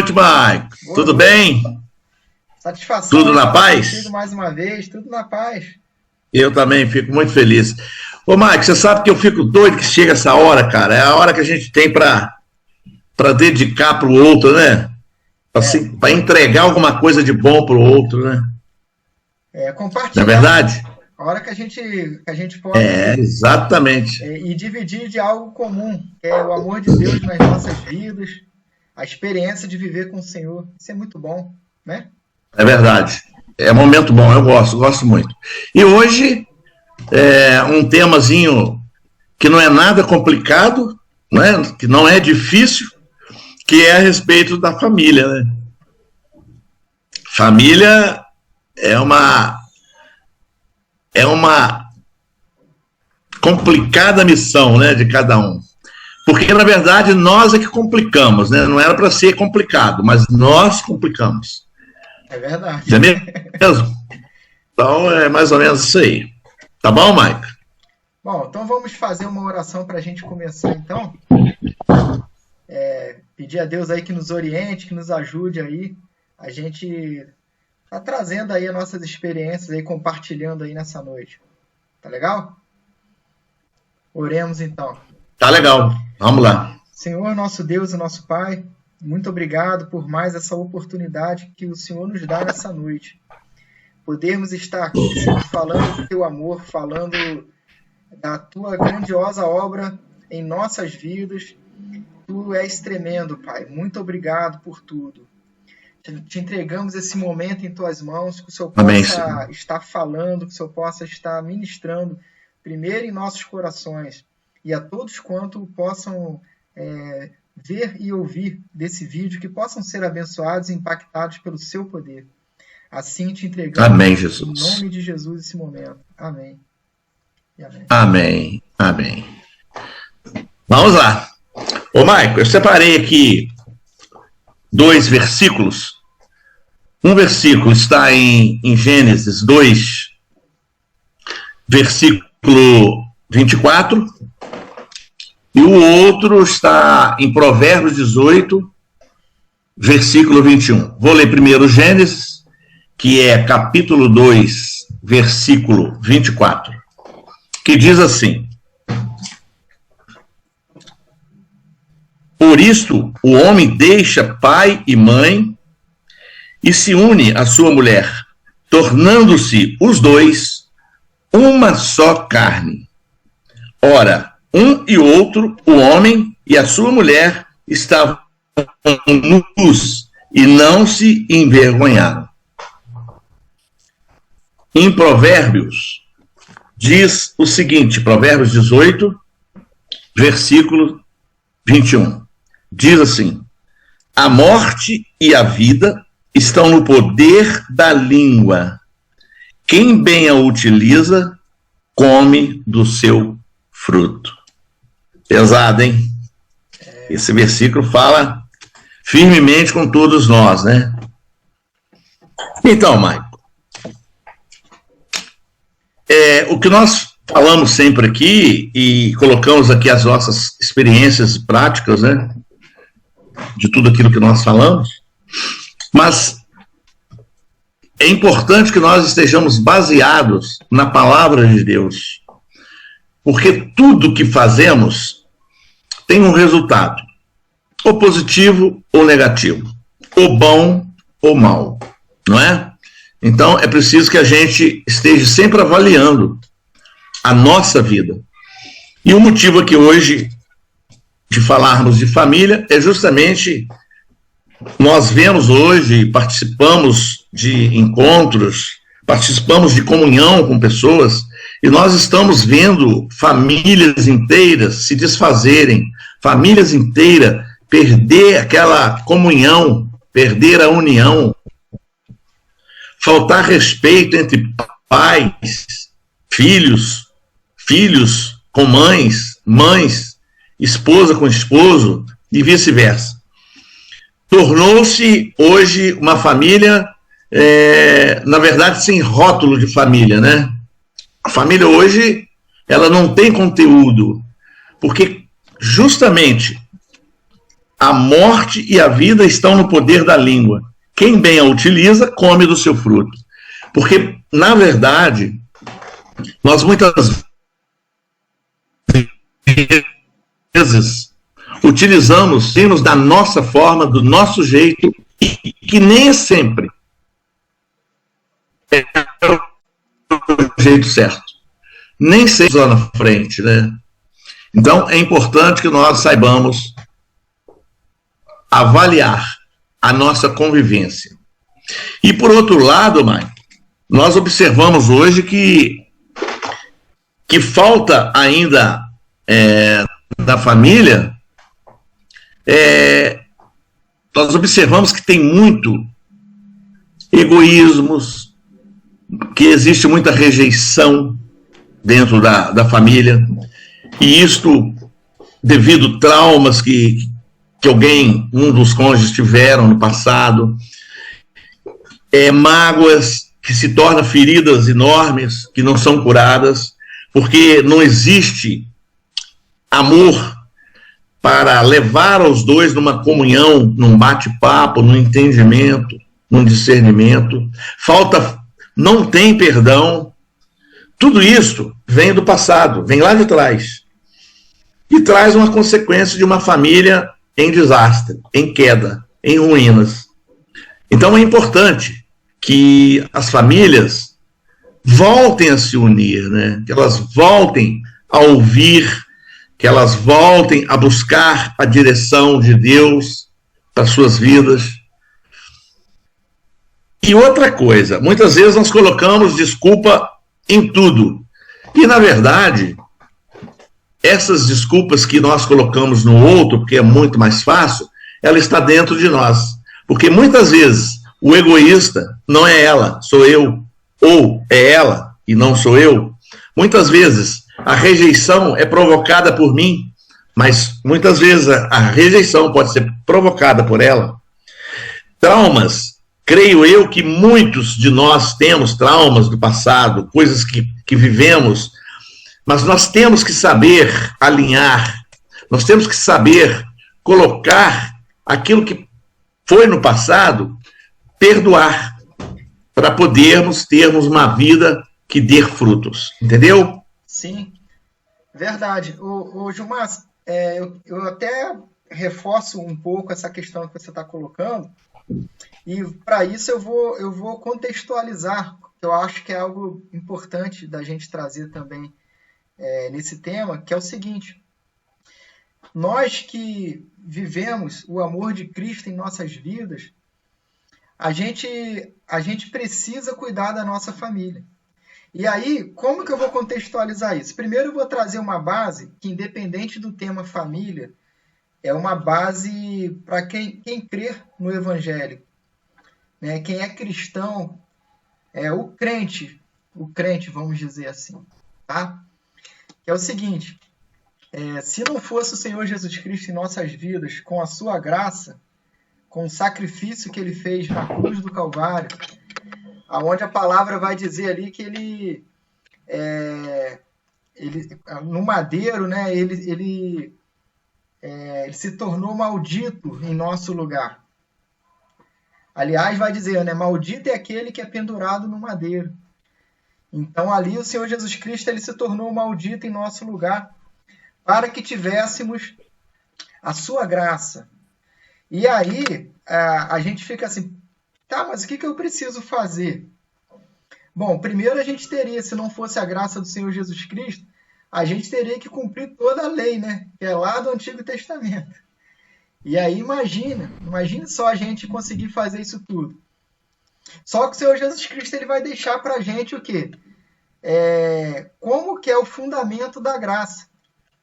noite, Mike. Boa Tudo noite. bem? Satisfação. Tudo na paz? Contigo mais uma vez, tudo na paz. Eu também fico muito feliz. Ô, Mike, você sabe que eu fico doido que chega essa hora, cara. É a hora que a gente tem para dedicar para o outro, né? Para entregar alguma coisa de bom para o outro, né? Compartilhar. Não é verdade? A hora que a gente pode Exatamente. e dividir de algo comum, que é o amor de Deus nas nossas vidas, a experiência de viver com o Senhor. Isso é muito bom, né? É verdade. É um momento bom, eu gosto muito. E hoje é um temazinho que não é nada complicado, né? Que não é difícil, que é a respeito da família, né? Família é uma complicada missão, né, de cada um. Porque, na verdade, nós é que complicamos, né? Não era para ser complicado, mas nós complicamos. É verdade. Não é mesmo? Então, é mais ou menos isso aí. Tá bom, Mike? Bom, então vamos fazer uma oração para a gente começar, então. Pedir a Deus aí que nos oriente, que nos ajude aí. A gente tá trazendo aí as nossas experiências aí, compartilhando aí nessa noite. Tá legal? Oremos então. Tá legal. Vamos lá. Senhor, nosso Deus e nosso Pai, muito obrigado por mais essa oportunidade que o Senhor nos dá nessa noite. Podermos estar aqui, Senhor, falando do Teu amor, falando da Tua grandiosa obra em nossas vidas. Tu és tremendo, Pai. Muito obrigado por tudo. Te entregamos esse momento em Tuas mãos, que o Senhor possa estar falando, que o Senhor possa estar ministrando primeiro em nossos corações e a todos quanto possam ver e ouvir desse vídeo, que possam ser abençoados e impactados pelo Seu poder. Assim te entregamos. Amém, Jesus. Em nome de Jesus esse momento. Amém. E amém. Amém. Amém. Vamos lá. Ô, Maico, eu separei aqui 2 versículos. Um versículo está em Gênesis 2, versículo 24, e o outro está em Provérbios 18, versículo 21. Vou ler primeiro Gênesis, que é capítulo 2, versículo 24, que diz assim: Por isto, o homem deixa pai e mãe e se une à sua mulher, tornando-se os dois uma só carne. Ora, um e outro, o homem e a sua mulher, estavam nus e não se envergonharam. Em Provérbios, diz o seguinte, Provérbios 18, versículo 21. Diz assim: a morte e a vida estão no poder da língua. Quem bem a utiliza, come do seu fruto. Pesado, hein? Esse versículo fala firmemente com todos nós, né? Então, Maico, o que nós falamos sempre aqui e colocamos aqui as nossas experiências práticas, né? De tudo aquilo que nós falamos, mas é importante que nós estejamos baseados na palavra de Deus, porque tudo que fazemos tem um resultado, ou positivo ou negativo, ou bom ou mal, não é? Então é preciso que a gente esteja sempre avaliando a nossa vida. E o motivo aqui hoje de falarmos de família é justamente nós vemos hoje, participamos de encontros, participamos de comunhão com pessoas, e nós estamos vendo famílias inteiras se desfazerem, famílias inteiras perder aquela comunhão, perder a união, faltar respeito entre pais, filhos com mães, esposa com esposo e vice-versa. Tornou-se hoje uma família, na verdade, sem rótulo de família, né? A família hoje, ela não tem conteúdo, porque justamente a morte e a vida estão no poder da língua. Quem bem a utiliza, come do seu fruto. Porque, na verdade, nós muitas vezes utilizamos hinos da nossa forma, do nosso jeito, e que nem é sempre é o jeito certo. Nem sempre lá na frente, né? Então, é importante que nós saibamos avaliar a nossa convivência. E, por outro lado, mãe, nós observamos hoje que falta ainda da família, nós observamos que tem muito egoísmos, que existe muita rejeição dentro da família, e isto devido a traumas que um dos cônjuges tiveram no passado, mágoas que se tornam feridas enormes, que não são curadas, porque não existe amor para levar os dois numa comunhão, num bate-papo, num entendimento, num discernimento. Não tem perdão. Tudo isso vem do passado, vem lá de trás. E traz uma consequência de uma família em desastre, em queda, em ruínas. Então é importante que as famílias voltem a se unir, né? Que elas voltem a ouvir, que elas voltem a buscar a direção de Deus para suas vidas. E outra coisa, muitas vezes nós colocamos desculpa em tudo. E, na verdade, essas desculpas que nós colocamos no outro, porque é muito mais fácil, ela está dentro de nós. Porque muitas vezes o egoísta não é ela, sou eu. Ou é ela e não sou eu. Muitas vezes a rejeição é provocada por mim, mas muitas vezes a rejeição pode ser provocada por ela. Traumas, creio eu que muitos de nós temos traumas do passado, coisas que vivemos, mas nós temos que saber alinhar, nós temos que saber colocar aquilo que foi no passado, perdoar, para podermos termos uma vida que dê frutos. Entendeu? Sim, verdade. O Gilmar, eu até reforço um pouco essa questão que você está colocando, e para isso eu vou contextualizar, que eu acho que é algo importante da gente trazer também nesse tema, que é o seguinte: nós que vivemos o amor de Cristo em nossas vidas, a gente precisa cuidar da nossa família. E aí, como que eu vou contextualizar isso? Primeiro eu vou trazer uma base que, independente do tema família, é uma base para quem crê no Evangelho, né? Quem é cristão, o crente, vamos dizer assim, tá? Que é o seguinte: se não fosse o Senhor Jesus Cristo em nossas vidas, com a sua graça, com o sacrifício que ele fez na cruz do Calvário, aonde a palavra vai dizer ali que ele no madeiro, né, ele se tornou maldito em nosso lugar. Aliás, vai dizer, né, maldito é aquele que é pendurado no madeiro. Então ali o Senhor Jesus Cristo ele se tornou maldito em nosso lugar, para que tivéssemos a sua graça. E aí a gente fica assim, tá, mas o que eu preciso fazer? Bom, primeiro a gente teria, se não fosse a graça do Senhor Jesus Cristo, a gente teria que cumprir toda a lei, né? Que é lá do Antigo Testamento. E aí imagine só a gente conseguir fazer isso tudo. Só que o Senhor Jesus Cristo ele vai deixar para a gente o quê? Como que é o fundamento da graça.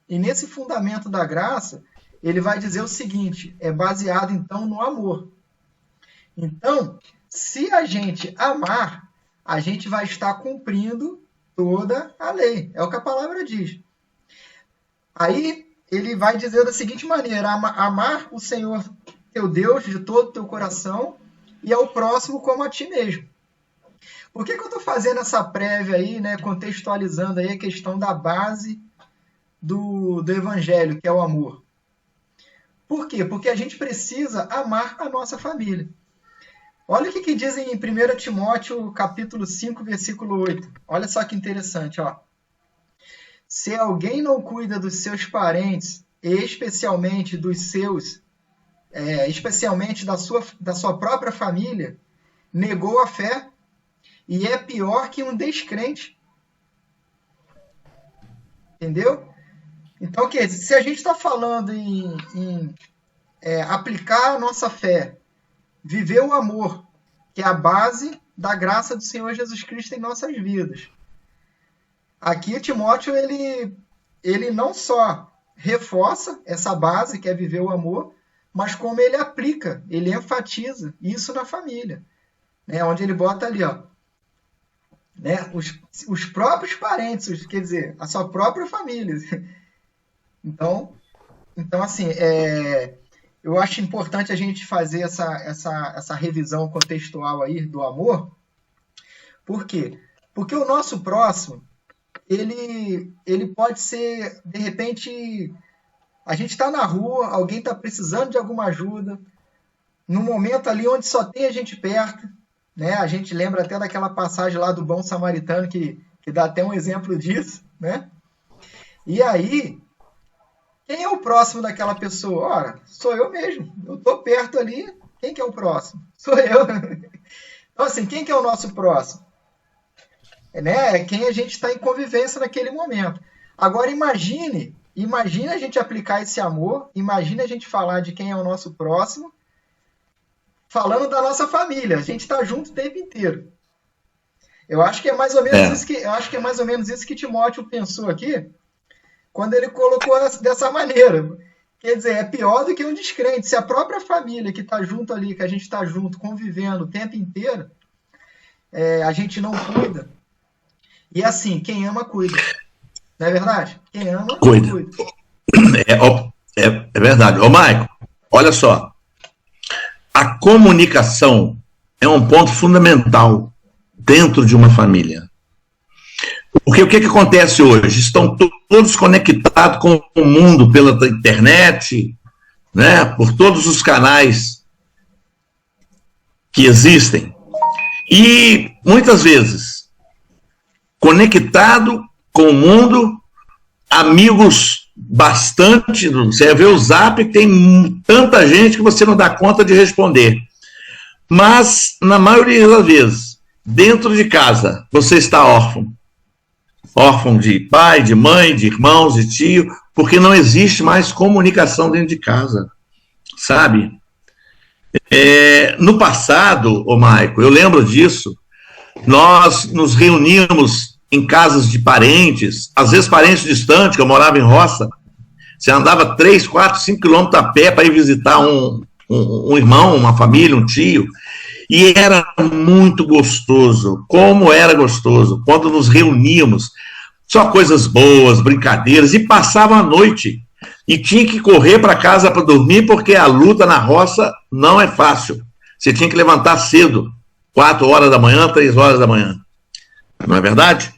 E nesse fundamento da graça, ele vai dizer o seguinte: é baseado então no amor. Então, se a gente amar, a gente vai estar cumprindo toda a lei. É o que a palavra diz. Aí ele vai dizer da seguinte maneira: amar o Senhor teu Deus de todo o teu coração e ao próximo como a ti mesmo. Por que eu estou fazendo essa prévia aí, né, contextualizando aí a questão da base do Evangelho, que é o amor? Por quê? Porque a gente precisa amar a nossa família. Olha o que dizem em 1 Timóteo, capítulo 5, versículo 8. Olha só que interessante, ó. Se alguém não cuida dos seus parentes, especialmente especialmente da sua própria família, negou a fé e é pior que um descrente. Entendeu? Então, quer dizer, se a gente está falando em aplicar a nossa fé, viver o amor, que é a base da graça do Senhor Jesus Cristo em nossas vidas. Aqui, Timóteo, ele não só reforça essa base, que é viver o amor, mas como ele aplica, ele enfatiza isso na família. Né? Onde ele bota ali, ó, né? Os próprios parentes, quer dizer, a sua própria família. Então assim, eu acho importante a gente fazer essa revisão contextual aí do amor. Por quê? Porque o nosso próximo, ele pode ser, de repente, a gente está na rua, alguém está precisando de alguma ajuda, num momento ali onde só tem a gente perto, né? A gente lembra até daquela passagem lá do bom samaritano, que dá até um exemplo disso, né? E aí, quem é o próximo daquela pessoa? Ora, sou eu mesmo. Eu estou perto ali. Quem que é o próximo? Sou eu. Então, assim, quem que é o nosso próximo? É quem a gente está em convivência naquele momento. Agora, imagine a gente aplicar esse amor, imagine a gente falar de quem é o nosso próximo, falando da nossa família. A gente está junto o tempo inteiro. Eu acho que é mais ou menos isso que Timóteo pensou aqui, quando ele colocou dessa maneira. Quer dizer, é pior do que um descrente. Se a própria família que está junto ali, que a gente está junto, convivendo o tempo inteiro, a gente não cuida. E assim, quem ama, cuida. Não é verdade? Quem ama, cuida. É verdade. Ô, Maico, olha só. A comunicação é um ponto fundamental dentro de uma família. Porque o que acontece hoje? Estão todos conectados com o mundo pela internet, né? Por todos os canais que existem. E, muitas vezes, conectado com o mundo, amigos bastante. Você vê o Zap, tem tanta gente que você não dá conta de responder. Mas, na maioria das vezes, dentro de casa, você está órfão. Órfão de pai, de mãe, de irmãos, de tio, porque não existe mais comunicação dentro de casa, sabe? No passado, ô Maico, eu lembro disso, nós nos reuníamos em casas de parentes, às vezes parentes distantes, que eu morava em roça, você andava 3, 4, 5 quilômetros a pé para ir visitar um irmão, uma família, um tio, e era muito gostoso. Como era gostoso quando nos reuníamos, só coisas boas, brincadeiras, e passava a noite e tinha que correr para casa para dormir, porque a luta na roça não é fácil. Você tinha que levantar cedo, 4 horas da manhã, 3 horas da manhã, não é verdade?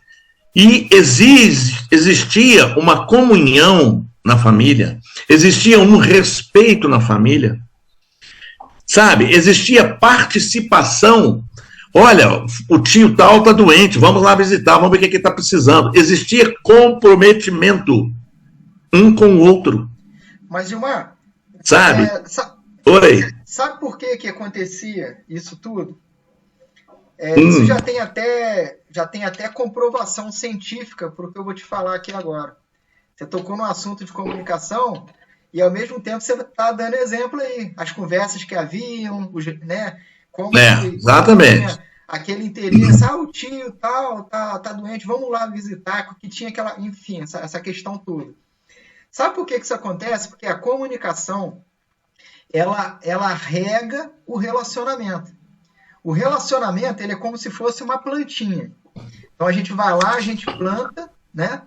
E existia uma comunhão na família, existia um respeito na família, sabe? Existia participação. Olha, o tio tal está doente, vamos lá visitar, vamos ver o que ele está precisando. Existia comprometimento um com o outro. Mas, Gilmar, sabe? Oi. Sabe por que acontecia isso tudo? Isso já tem até comprovação científica para o que eu vou te falar aqui agora. Você tocou no assunto de comunicação e, ao mesmo tempo, você está dando exemplo aí. As conversas que haviam, né? Exatamente. Aquele interesse, o tio tal, tá doente, vamos lá visitar, que tinha aquela, enfim, essa questão toda. Sabe por que isso acontece? Porque a comunicação, ela rega o relacionamento. O relacionamento, ele é como se fosse uma plantinha. Então, a gente vai lá, a gente planta, né?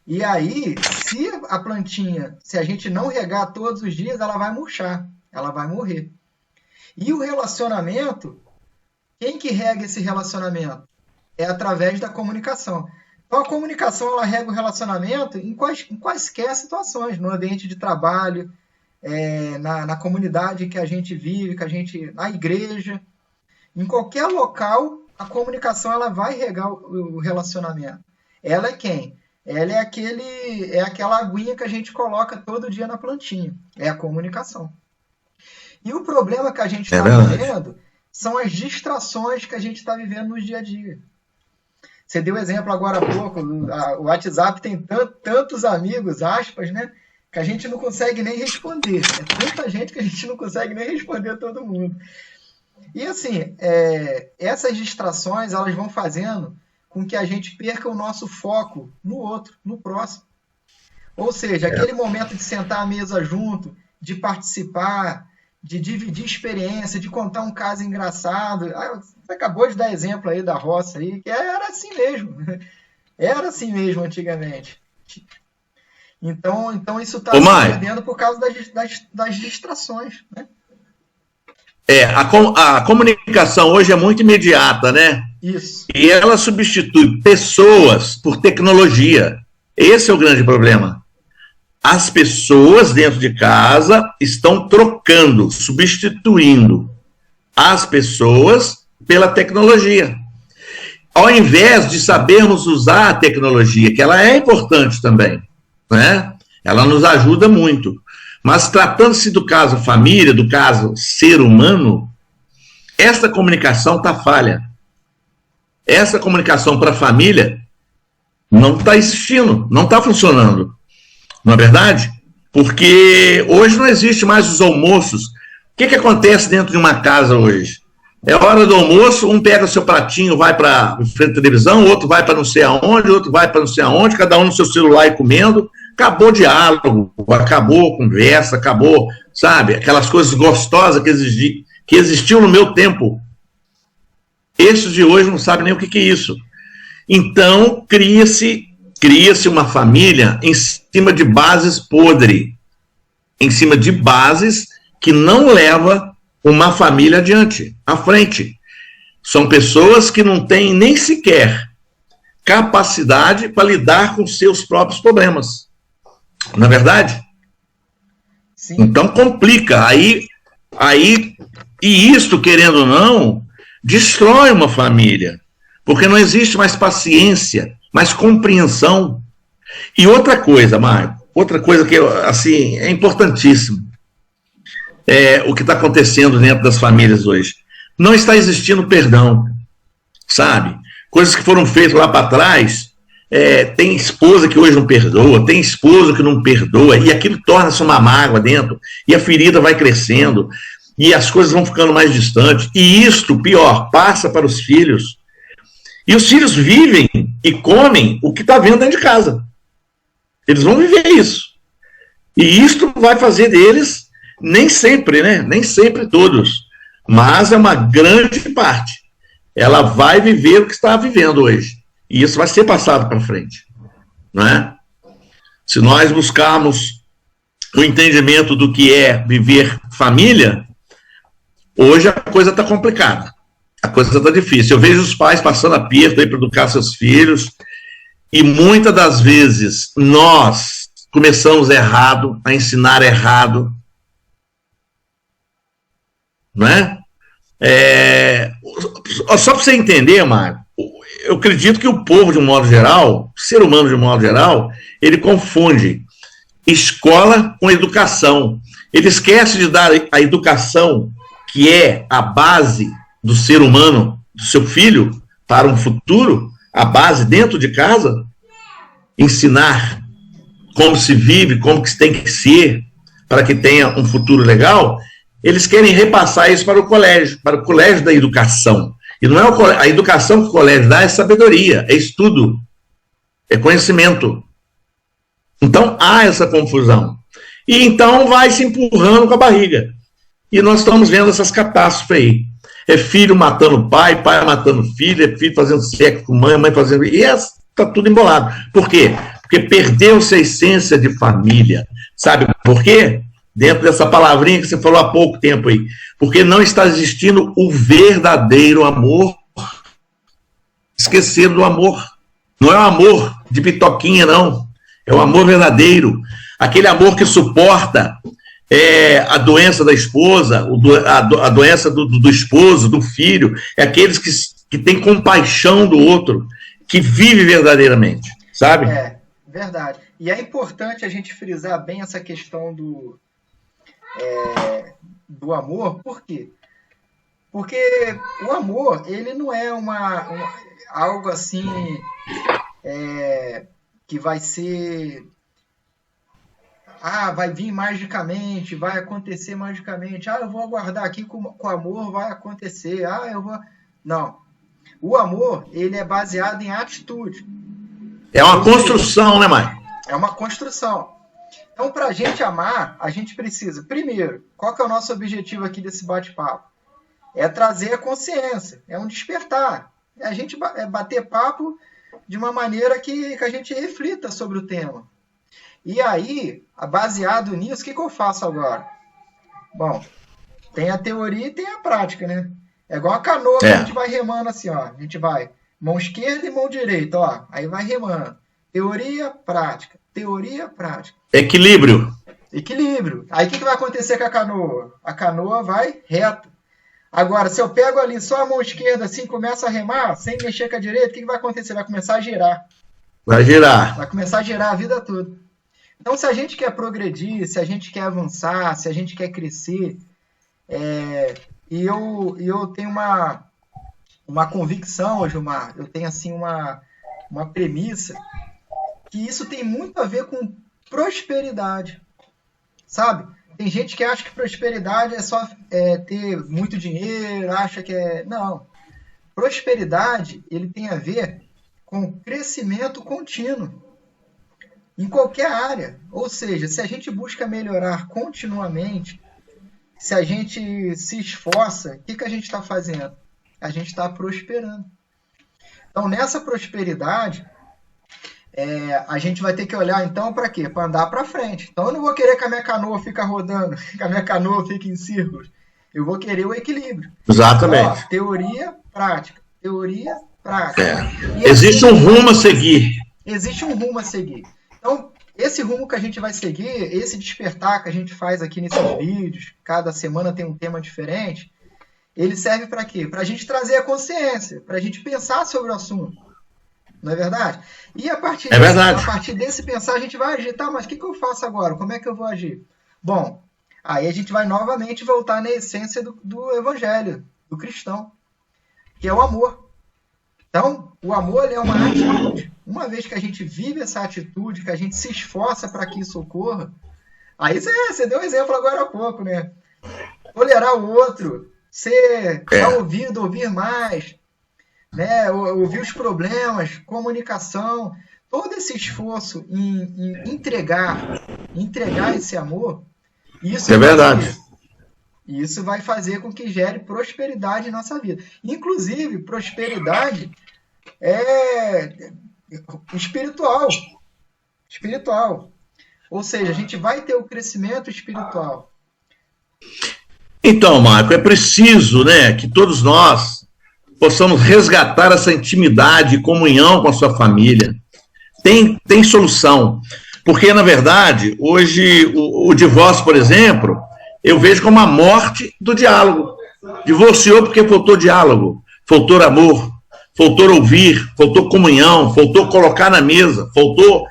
E aí, se a plantinha, se a gente não regar todos os dias, ela vai murchar, ela vai morrer. E o relacionamento, quem que rega esse relacionamento? É através da comunicação. Então, a comunicação, ela rega o relacionamento em quaisquer situações, no ambiente de trabalho, na comunidade que a gente vive, na igreja, em qualquer local, a comunicação ela vai regar o relacionamento. Ela é quem? Ela é aquela aguinha que a gente coloca todo dia na plantinha. É a comunicação. E o problema que a gente está vivendo são as distrações que a gente está vivendo no dia a dia. Você deu exemplo agora há pouco, o WhatsApp tem tantos amigos, aspas, né? Que a gente não consegue nem responder. É tanta gente que a gente não consegue nem responder a todo mundo. E assim, essas distrações, elas vão fazendo com que a gente perca o nosso foco no outro, no próximo. Ou seja, aquele momento de sentar à mesa junto, de participar, de dividir experiência, de contar um caso engraçado. Você acabou de dar exemplo aí da roça aí, que era assim mesmo. Era assim mesmo antigamente. Então isso está se perdendo por causa das distrações, né? A comunicação hoje é muito imediata, né? Isso. E ela substitui pessoas por tecnologia. Esse é o grande problema. As pessoas dentro de casa estão trocando, substituindo as pessoas pela tecnologia. Ao invés de sabermos usar a tecnologia, que ela é importante também, né? Ela nos ajuda muito. Mas tratando-se do caso família, do caso ser humano, essa comunicação está falha. Essa comunicação para a família não está existindo, não está funcionando. Não é verdade? Porque hoje não existe mais os almoços. O que acontece dentro de uma casa hoje? É hora do almoço, um pega o seu pratinho, vai para frente da televisão, outro vai para não sei aonde, outro vai para não sei aonde, cada um no seu celular e comendo. Acabou o diálogo, acabou a conversa, acabou, sabe, aquelas coisas gostosas que existiam no meu tempo. Esses de hoje não sabem nem o que é isso. Então, cria-se uma família em cima de bases podres, em cima de bases que não leva uma família adiante, à frente. São pessoas que não têm nem sequer capacidade para lidar com seus próprios problemas. Não é verdade? Sim. Então complica. E isto, querendo ou não, destrói uma família. Porque não existe mais paciência, mais compreensão. E outra coisa, Marco, outra coisa que assim, é importantíssimo, o que está acontecendo dentro das famílias hoje. Não está existindo perdão, sabe? Coisas que foram feitas lá para trás. Tem esposa que hoje não perdoa, tem esposo que não perdoa, e aquilo torna-se uma mágoa dentro, e a ferida vai crescendo, e as coisas vão ficando mais distantes, e isto, pior, passa para os filhos, e os filhos vivem e comem o que está vendo dentro de casa. Eles vão viver isso. E isto vai fazer deles, nem sempre, né? Nem sempre todos, mas é uma grande parte. Ela vai viver o que está vivendo hoje. E isso vai ser passado para frente, não é? Se nós buscarmos o entendimento do que é viver família, hoje a coisa está complicada, a coisa está difícil. Eu vejo os pais passando aperto aí para educar seus filhos, e muitas das vezes nós começamos errado, a ensinar errado, não é? Só para você entender, Marco, eu acredito que o povo, de um modo geral, o ser humano, de um modo geral, ele confunde escola com educação. Ele esquece de dar a educação, que é a base do ser humano, do seu filho, para um futuro, a base dentro de casa, ensinar como se vive, como que tem que ser, para que tenha um futuro legal. Eles querem repassar isso para o colégio da educação. E não é a educação que o colégio dá, é sabedoria, é estudo, é conhecimento. Então há essa confusão. E então vai se empurrando com a barriga. E nós estamos vendo essas catástrofes aí. É filho matando pai, pai matando filho, é filho fazendo sexo com mãe, mãe fazendo... E está tudo embolado. Por quê? Porque perdeu-se a essência de família. Sabe por quê? Dentro dessa palavrinha que você falou há pouco tempo aí. Porque não está existindo o verdadeiro amor. Esqueceram do amor. Não é o amor de pitoquinha, não. É o amor verdadeiro. Aquele amor que suporta a doença da esposa, a doença do esposo, do filho, é aqueles que têm compaixão do outro, que vive verdadeiramente, sabe? Verdade. E é importante a gente frisar bem essa questão do amor, por quê? Porque o amor, ele não é algo assim que vai ser... vai vir magicamente, vai acontecer magicamente. Eu vou aguardar aqui com amor, vai acontecer. Eu vou... Não. O amor, ele é baseado em atitude. É uma construção, né, mãe? É uma construção. Então, para a gente amar, a gente precisa... Primeiro, qual que é o nosso objetivo aqui desse bate-papo? É trazer a consciência, é um despertar. É a gente bater papo de uma maneira que a gente reflita sobre o tema. E aí, baseado nisso, o que eu faço agora? Bom, tem a teoria e tem a prática, né? É igual a canoa que a gente vai remando assim, ó. A gente vai mão esquerda e mão direita, ó. Aí vai remando. Teoria, prática. Teoria, prática. Equilíbrio. Aí o que vai acontecer com a canoa? A canoa vai reta. Agora, se eu pego ali só a mão esquerda assim, começo a remar, sem mexer com a direita, o que vai acontecer? Vai começar a girar. Vai começar a girar a vida toda. Então, se a gente quer progredir, se a gente quer avançar, se a gente quer crescer, e eu tenho uma convicção, Gilmar, eu tenho assim uma premissa, que isso tem muito a ver com prosperidade, sabe? Tem gente que acha que prosperidade é só ter muito dinheiro, acha que é... Não. Prosperidade, ele tem a ver com crescimento contínuo. Em qualquer área. Ou seja, se a gente busca melhorar continuamente, se a gente se esforça, o que a gente está fazendo? A gente está prosperando. Então, nessa prosperidade, a gente vai ter que olhar, então, para quê? Para andar para frente. Então, eu não vou querer que a minha canoa fique rodando, que a minha canoa fique em círculos. Eu vou querer o equilíbrio. Exatamente. Então, teoria, prática. Teoria, prática. Existe um rumo a seguir. Existe um rumo a seguir. Então, esse rumo que a gente vai seguir, esse despertar que a gente faz aqui nesses vídeos, cada semana tem um tema diferente, ele serve para quê? Para a gente trazer a consciência, para a gente pensar sobre o assunto. Não é verdade? E a partir desse pensar, a gente vai agir. Tá, mas o que eu faço agora? Como é que eu vou agir? Bom, aí a gente vai novamente voltar na essência do evangelho, do cristão, que é o amor. Então, o amor é uma atitude. Uma vez que a gente vive essa atitude, que a gente se esforça para que isso ocorra, aí você deu um exemplo agora há pouco, né? Tolerar o outro, ser ouvido, ouvir mais, né? Ouvir os problemas, comunicação, todo esse esforço em entregar esse amor, isso é verdade. Isso vai fazer com que gere prosperidade em nossa vida. Inclusive, prosperidade espiritual. Ou seja, a gente vai ter o crescimento espiritual. Então, Marco, é preciso, né, que todos nós possamos resgatar essa intimidade e comunhão com a sua família. Tem solução. Porque, na verdade, hoje, o divórcio, por exemplo, eu vejo como a morte do diálogo. Divorciou porque faltou diálogo, faltou amor, faltou ouvir, faltou comunhão, faltou colocar na mesa, faltou,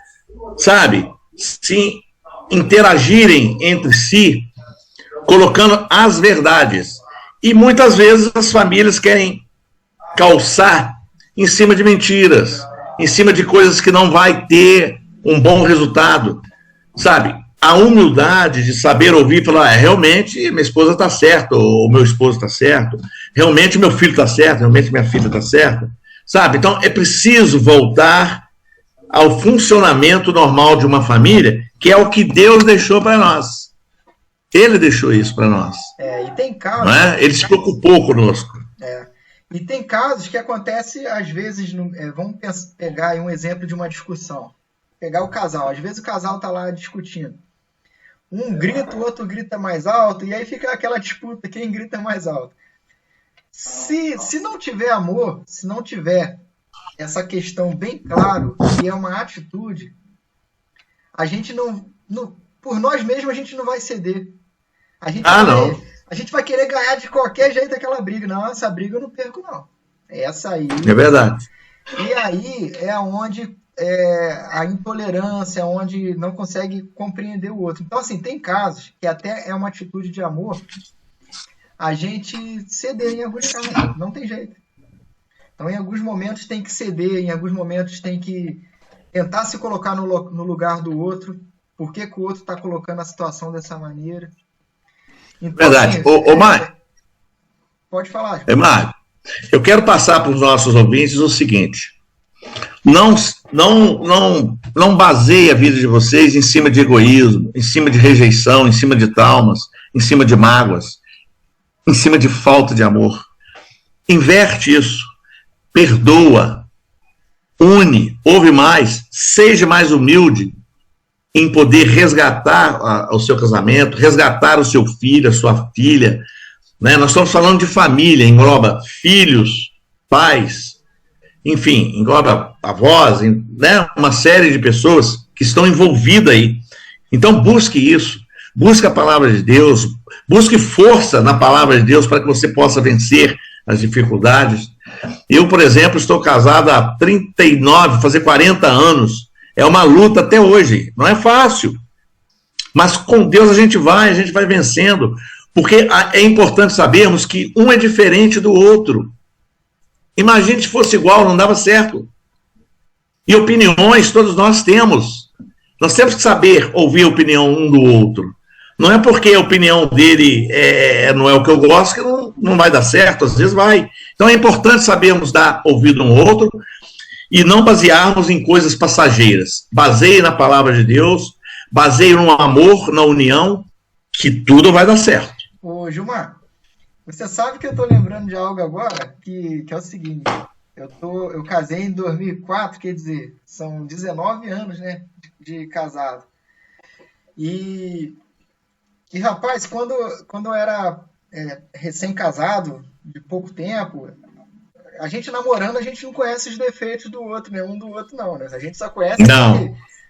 sabe, se interagirem entre si, colocando as verdades. E muitas vezes as famílias querem calçar em cima de mentiras, em cima de coisas que não vai ter um bom resultado, sabe? A humildade de saber ouvir e falar, realmente minha esposa está certa, ou meu esposo está certo, realmente meu filho está certo, realmente minha filha está certa, sabe? Então é preciso voltar ao funcionamento normal de uma família, que é o que Deus deixou para nós. Ele deixou isso para nós. E tem casos... Não é? Ele se preocupou conosco. E tem casos que acontecem, às vezes, vamos pegar aí um exemplo de uma discussão. Pegar o casal. Às vezes o casal está lá discutindo. Um grita, o outro grita mais alto, e aí fica aquela disputa, quem grita mais alto. Se não tiver amor, se não tiver essa questão bem claro, que é uma atitude, a gente não por nós mesmos a gente não vai ceder. Não. A gente vai querer ganhar de qualquer jeito aquela briga. Não, essa briga eu não perco, não. Essa aí... É verdade. E aí é onde a intolerância, onde não consegue compreender o outro. Então, assim, tem casos que até é uma atitude de amor a gente ceder em alguns casos. Não tem jeito. Então, em alguns momentos tem que ceder, em alguns momentos tem que tentar se colocar no lugar do outro. Por que o outro está colocando a situação dessa maneira? Então, verdade. assim, Mário, pode falar. Mário, eu quero passar para os nossos ouvintes o seguinte: não baseie a vida de vocês em cima de egoísmo, em cima de rejeição, em cima de traumas, em cima de mágoas, em cima de falta de amor. Inverte isso. Perdoa. Une. Ouve mais. Seja mais humilde em poder resgatar o seu casamento, resgatar o seu filho, a sua filha. Né? Nós estamos falando de família, engloba filhos, pais, enfim, engloba avós, né? Uma série de pessoas que estão envolvidas aí. Então, busque isso, busque a palavra de Deus, busque força na palavra de Deus para que você possa vencer as dificuldades. Eu, por exemplo, estou casado há 39, fazer 40 anos. É uma luta até hoje. Não é fácil. Mas com Deus a gente vai vencendo. Porque é importante sabermos que um é diferente do outro. Imagine se fosse igual, não dava certo. E opiniões todos nós temos. Nós temos que saber ouvir a opinião um do outro. Não é porque a opinião dele não é o que eu gosto que não vai dar certo, às vezes vai. Então é importante sabermos dar ouvido um ao outro e não basearmos em coisas passageiras. Baseie na palavra de Deus, baseie no amor, na união, que tudo vai dar certo. Ô, Gilmar, você sabe que eu estou lembrando de algo agora, que é o seguinte: eu casei em 2004, quer dizer, são 19 anos, né, de casado. E rapaz, quando eu era recém-casado, de pouco tempo, a gente namorando, a gente não conhece os defeitos do outro, né? Um do outro não, né? A gente só conhece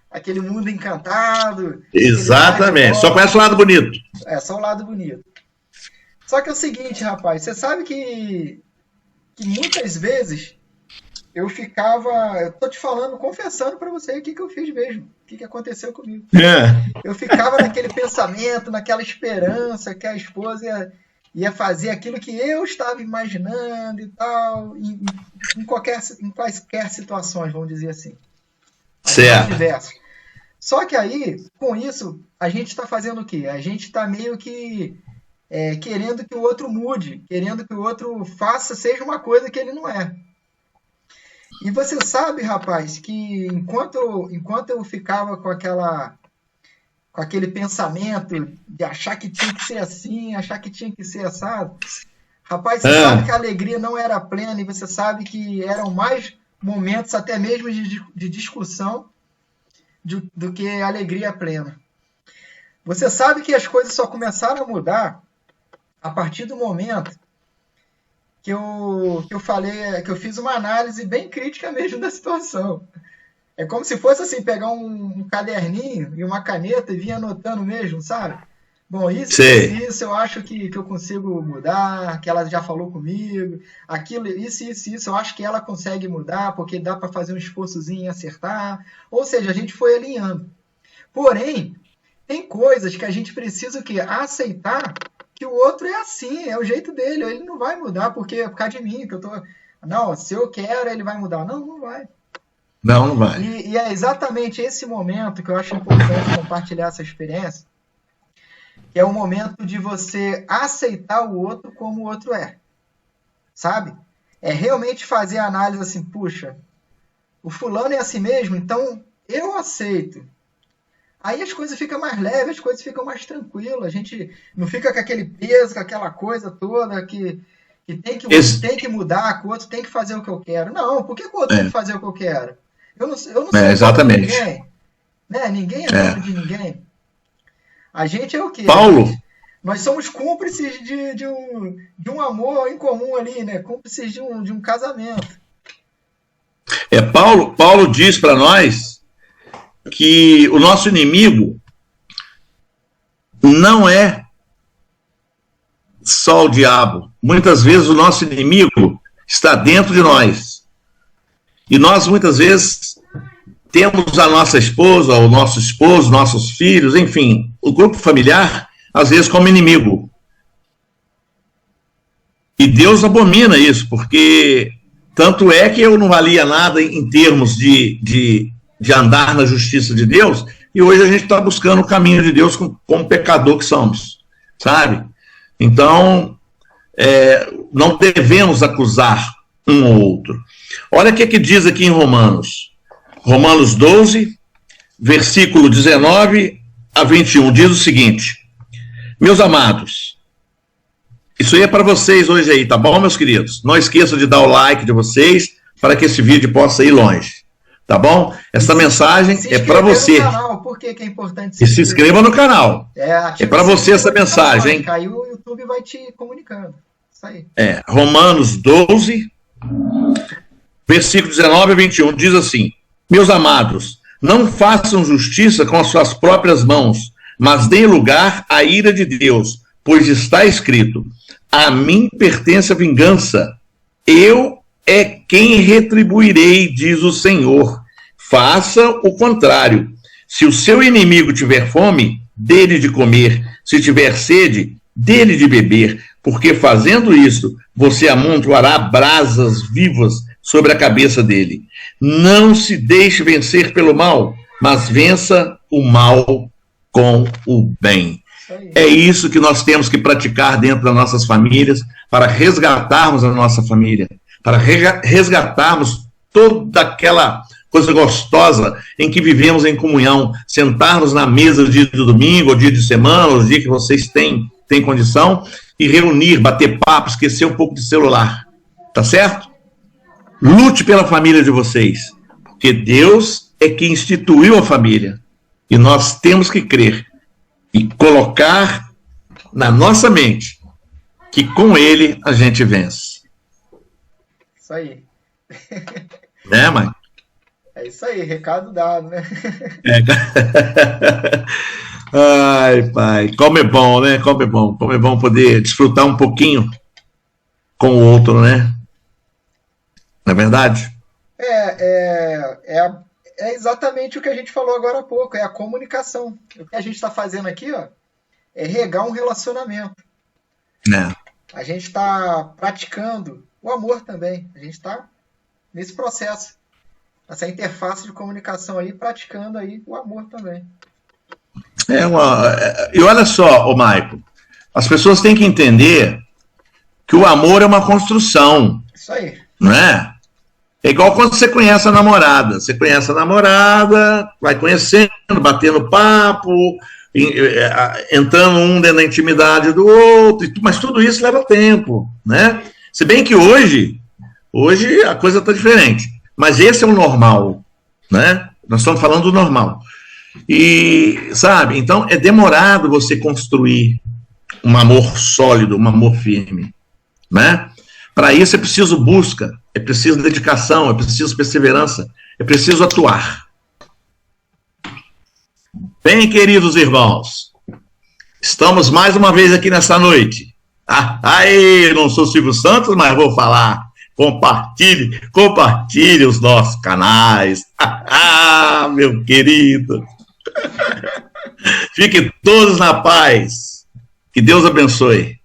aquele mundo encantado. Exatamente, só conhece o lado bonito. Só o lado bonito. Só que é o seguinte, rapaz, você sabe que muitas vezes eu tô te falando, confessando pra você o que eu fiz mesmo, o que aconteceu comigo. Eu ficava naquele pensamento, naquela esperança que a esposa ia fazer aquilo que eu estava imaginando e tal, em quaisquer situações, vamos dizer assim. Certo. Só que aí, com isso, a gente está fazendo o quê? A gente está meio que querendo que o outro mude, querendo que o outro seja uma coisa que ele não é. E você sabe, rapaz, que enquanto eu ficava com aquele pensamento de achar que tinha que ser assim, achar que tinha que ser assado, rapaz, você sabe que a alegria não era plena e você sabe que eram mais momentos até mesmo de discussão do que a alegria plena. Você sabe que as coisas só começaram a mudar a partir do momento que eu falei, que eu fiz uma análise bem crítica mesmo da situação. É como se fosse assim, pegar um caderninho e uma caneta e vir anotando mesmo, sabe? Bom, isso eu acho que eu consigo mudar, que ela já falou comigo, aquilo, isso, eu acho que ela consegue mudar, porque dá para fazer um esforçozinho e acertar. Ou seja, a gente foi alinhando. Porém, tem coisas que a gente precisa o quê? Aceitar que o outro é assim, é o jeito dele, ele não vai mudar porque é por causa de mim, que eu tô... Não, se eu quero, ele vai mudar. Não vai. Não vai. E é exatamente esse momento que eu acho importante compartilhar essa experiência, que é o momento de você aceitar o outro como o outro é. Sabe? É realmente fazer a análise assim, puxa, o fulano é assim mesmo, então eu aceito. Aí as coisas ficam mais leves, as coisas ficam mais tranquilas. A gente não fica com aquele peso, com aquela coisa toda que tem que mudar, que o outro tem que fazer o que eu quero. Não, por que o outro tem que fazer o que eu quero? Eu não sou exatamente. Ninguém. Né? Ninguém é dono de ninguém. A gente é o quê? Paulo? Nós somos cúmplices de um amor em comum ali, né? Cúmplices de um casamento. Paulo diz para nós que o nosso inimigo não é só o diabo. Muitas vezes o nosso inimigo está dentro de nós. E nós, muitas vezes, temos a nossa esposa, o nosso esposo, nossos filhos, enfim, o grupo familiar, às vezes, como inimigo. E Deus abomina isso, porque tanto é que eu não valia nada em termos de andar na justiça de Deus, e hoje a gente está buscando o caminho de Deus como pecador que somos, sabe? Então, não devemos acusar um ou outro. Olha o que diz aqui em Romanos. Romanos 12, versículo 19 a 21, diz o seguinte: meus amados, isso aí é para vocês hoje aí, tá bom, meus queridos? Não esqueçam de dar o like de vocês para que esse vídeo possa ir longe, tá bom? Essa mensagem é para você. Por que é importante e se inscreva no canal. É para você essa mensagem, hein? Aí o YouTube vai te comunicando. Isso aí. Romanos 12, versículo 19 a 21, diz assim: meus amados, não façam justiça com as suas próprias mãos, mas deem lugar à ira de Deus, pois está escrito: a mim pertence a vingança, eu é quem retribuirei, diz o Senhor. Faça o contrário. Se o seu inimigo tiver fome, dê-lhe de comer. Se tiver sede, dê-lhe de beber, porque fazendo isso, você amontoará brasas vivas sobre a cabeça dele. Não se deixe vencer pelo mal, mas vença o mal com o bem. É isso que nós temos que praticar dentro das nossas famílias, para resgatarmos a nossa família, para resgatarmos toda aquela coisa gostosa em que vivemos em comunhão, sentarmos na mesa no dia do domingo, ou dia de semana, ou dia que vocês têm condição, e reunir, bater papo, esquecer um pouco de celular, tá certo? Lute pela família de vocês, porque Deus é que instituiu a família, e nós temos que crer e colocar na nossa mente que com Ele a gente vence. Isso aí. Né, mãe? É isso aí, recado dado, né? Ai, pai, como é bom, né? Como é bom poder desfrutar um pouquinho com o outro, né? Não é verdade? É exatamente o que a gente falou agora há pouco, é a comunicação. O que a gente está fazendo aqui, ó, é regar um relacionamento. A gente está praticando o amor também. A gente está nesse processo, essa interface de comunicação aí, praticando aí o amor também. E olha só, Maico, as pessoas têm que entender que o amor é uma construção. Isso aí. Não é? É igual quando você conhece a namorada. Você conhece a namorada, vai conhecendo, batendo papo, entrando um dentro da intimidade do outro, mas tudo isso leva tempo, né? Se bem que hoje a coisa está diferente, mas esse é o normal, né? Nós estamos falando do normal. E, sabe, então é demorado você construir um amor sólido, um amor firme, né? Para isso é preciso busca, é preciso dedicação, é preciso perseverança, é preciso atuar. Bem, queridos irmãos, estamos mais uma vez aqui nessa noite. Não sou Silvio Santos, mas vou falar. Compartilhe os nossos canais. Meu querido. Fiquem todos na paz. Que Deus abençoe.